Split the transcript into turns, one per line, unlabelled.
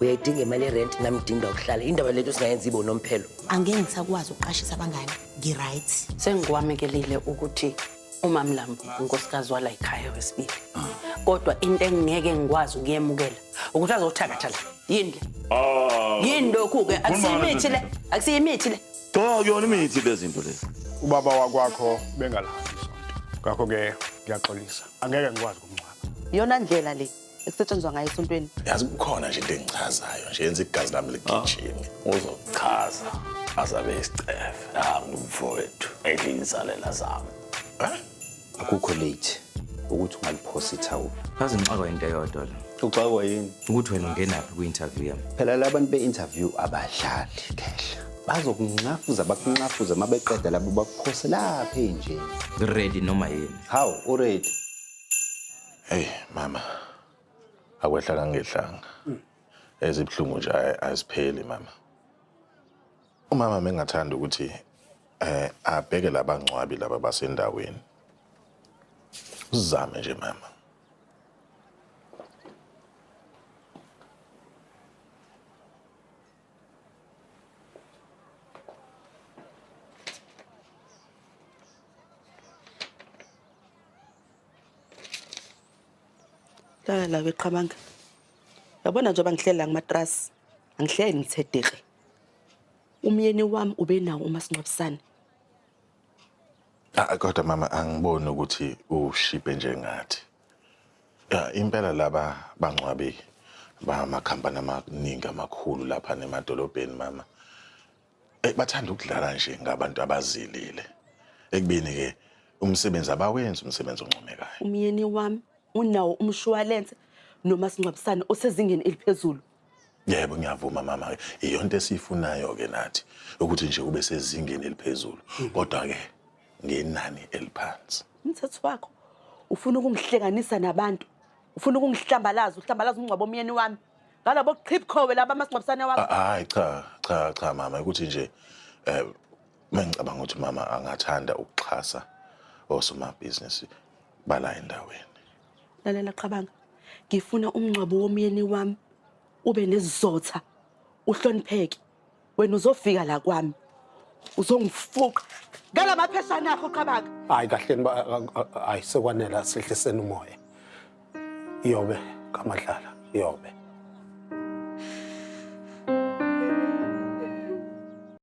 Uyayidinga imali yerent nami ngidinga ukuhlala. Indaba lethu singayenza ibo nomphelo.
Angeke ngisakwazi ukuqashisa abangani. Ngi-right.
Sengikwamekelile ukuthi uma Mlambo unkosikazi wala ekhaya wesibili. Kodwa into engeke ngikwazi ukuyemukela ukuthi azothakatha la. Yini le? Yini lokhu ke akusiyimithi le. Akusiyimithi le.
Cha kuyona imithi lezinto lezi.
Ubaba wakwakho bengalahli isonto. Ngakho ke ngiyaxolisa. Angeke ngikwazi ukumncaba.
Iyona ndlela le ekusetshenzwa ngayo esontweni.
Yazi kukhona nje into engichazayo nje yenza igazi lami ligijime. Uzochaza azabe isicefe. Ngumfowethu edlingisalela zami.
Akukho late ukuthi ungaliphosa ithawula.
Kaze ngixakwa into eyodwa la.
Uxakwa yini?
Ukuthi wena ungenaphi ku-interview yami.
Phela labantu be-interview abadlali kehla. Bazokunqafuza bakunqafuza mabeqeda labo bakuphose lapha enjeni.
Ready noma yini?
How already?
Hey mama. Akwehla ngehlanga. Ezibhlungu nje azipheli mama. Umama mengathanda ukuthi abheke labangcwabi laba basendaweni. Uzame nje mama.
La beqhabanga. Yabona njengoba ngihlela ngamatrasi. Angihleli ngithedeke. Umyeni wami ube nawo umasingcwabisane.
Kodwa mama angiboni ukuthi ushipe njengathi. Impela laba bangcwabi bamakhampani amaningi amakhulu lapha nemadolobheni mama. Bathanda ukudlala nje ngabantu abazilile. Ekubeni ke umsebenzi abawenza umsebenzi oncomekayo.
Umyeni wami unawo umshwalense nomasingcwabisane osezingeni eliphezulu.
Yebo ngiyavuma mama. Iyonto esifunayo ke nathi ukuthi nje ube sezingeni eliphezulu. Kodwa ke ngenani eliphansi.
Umthetho wakho ufuna ukungihlekanisa nabantu. Ufuna ukungihlambalaza, uhlambalaza umngcwabo omyeni wami. Ngalabo qhipkhowe laba amasingcwabisane wakho.
Hayi cha mama ukuthi nje mengicabanga ukuthi mama angathanda ukuxhasa osomabhizinisi bala endaweni.
Lalela Qabanga. Ngifuna umngcwabo womyeni wami ube nezizotha. Uhlonipheke. Wena uzofika la kwami. Uzongifuqa. Ngala mapheshana akho Qabanga.
Hayi kahle hayi sekwanela sihlisene umoya. Iyobe kamadlala iyobe.